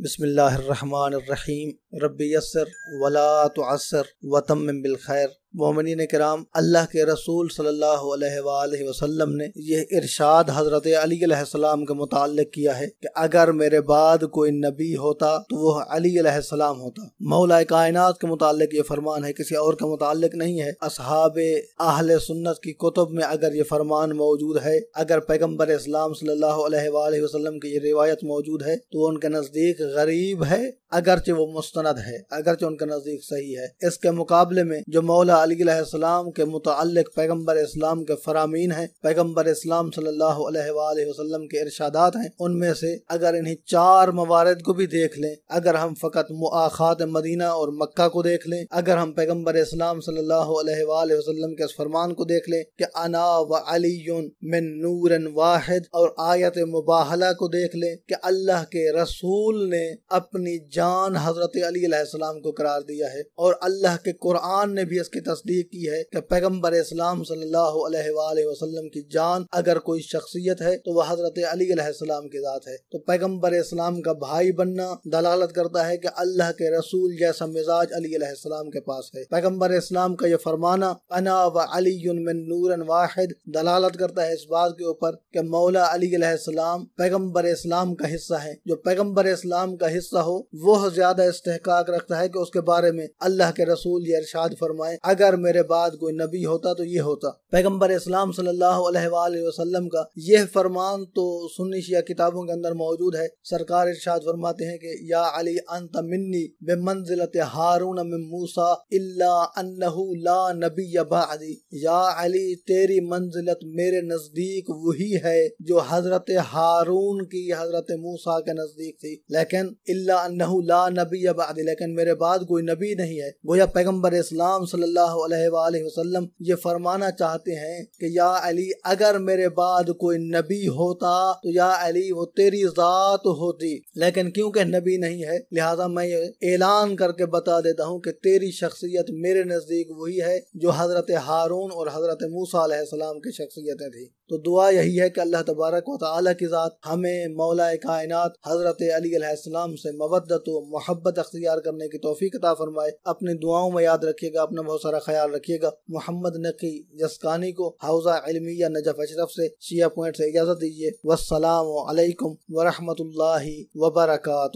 بسم اللہ الرحمن الرحیم رب یسر ولا تعسر وتمم بالخیر۔ مومنین کرام، اللہ کے رسول صلی اللہ علیہ وآلہ وسلم نے یہ ارشاد حضرت علی علیہ السلام کے متعلق کیا ہے کہ اگر میرے بعد کوئی نبی ہوتا تو وہ علی علیہ السلام ہوتا۔ مولا کائنات کے متعلق یہ فرمان ہے، کسی اور کے متعلق نہیں ہے۔ اصحاب اہل سنت کی کتب میں اگر یہ فرمان موجود ہے، اگر پیغمبر اسلام صلی اللہ علیہ وآلہ وسلم کی یہ روایت موجود ہے تو ان کے نزدیک غریب ہے، اگرچہ وہ مستند ہے، اگرچہ ان کے نزدیک صحیح ہے۔ اس کے مقابلے میں جو مولا علی علیہ السلام کے متعلق پیغمبر اسلام کے فرامین ہیں، پیغمبر اسلام صلی اللہ علیہ وآلہ وسلم کے ارشادات ہیں، ان میں سے اگر انہیں 4 موارد کو بھی دیکھ لیں، اگر ہم فقط مؤاخات مدینہ اور مکہ کو دیکھ لیں، اگر ہم پیغمبر اسلام صلی اللہ علیہ وآلہ وسلم کے اس فرمان کو دیکھ لیں کہ انا وعلی من نور واحد، اور آیت مباہلہ کو دیکھ لیں کہ اللہ کے رسول نے اپنی جان حضرت علی علیہ السلام کو قرار دیا ہے، اور اللہ کے قرآن نے بھی اس کی تصدیق کی ہے کہ پیغمبر اسلام صلی اللہ علیہ وآلہ وسلم کی جان اگر کوئی شخصیت ہے تو وہ حضرت علی علیہ السلام کی ذات ہے، تو پیغمبر اسلام کا بھائی بننا دلالت کرتا ہے کہ اللہ کے رسول جیسا مزاج علی علیہ السلام کے پاس ہے۔ پیغمبر اسلام کا یہ فرمانا انا وعلی من نور واحد دلالت کرتا ہے اس بات کے اوپر کہ مولا علی علیہ السلام پیغمبر اسلام کا حصہ ہے۔ جو پیغمبر اسلام کا حصہ ہو وہ زیادہ استحقاق رکھتا ہے کہ اس کے بارے میں اللہ کے رسول یہ ارشاد فرمائے اگر میرے بعد کوئی نبی ہوتا تو یہ ہوتا۔ پیغمبر اسلام صلی اللہ علیہ وآلہ وسلم کا یہ فرمان تو سنی شیعہ کتابوں کے اندر موجود ہے۔ سرکار ارشاد فرماتے ہیں کہ یا علی انت منی بمنزلت ہارون من موسیٰ الا انہ لا نبی بعدی، یا علی تیری منزلت میرے نزدیک وہی ہے جو حضرت ہارون کی حضرت موسیٰ کے نزدیک تھی، لیکن الا انہ لا نبی بعدی، لیکن میرے بعد کوئی نبی نہیں ہے۔ گویا پیغمبر اسلام صلی اللہ علیہ وآلہ وسلم یہ فرمانا چاہتے ہیں کہ یا علی اگر میرے بعد کوئی نبی ہوتا تو یا علی وہ تیری ذات ہوتی، لیکن کیونکہ نبی نہیں ہے لہذا میں یہ اعلان کر کے بتا دیتا ہوں کہ تیری شخصیت میرے نزدیک وہی ہے جو حضرت ہارون اور حضرت موسیٰ علیہ السلام کی شخصیتیں تھی۔ تو دعا یہی ہے کہ اللہ تبارک و تعالی کی ذات ہمیں مولا کائنات حضرت علی علیہ السلام سے مودت و محبت اختیار کرنے کی توفیق عطا فرمائے۔ اپنی دعاؤں میں یاد رکھیے گا، اپنا بہت سارا خیال رکھیے گا۔ محمد نقی جسکانی کو حوزہ علمیہ نجف اشرف سے شیعہ پوائنٹ سے اجازت دیجیے۔ والسلام علیکم ورحمۃ اللہ وبرکاتہ۔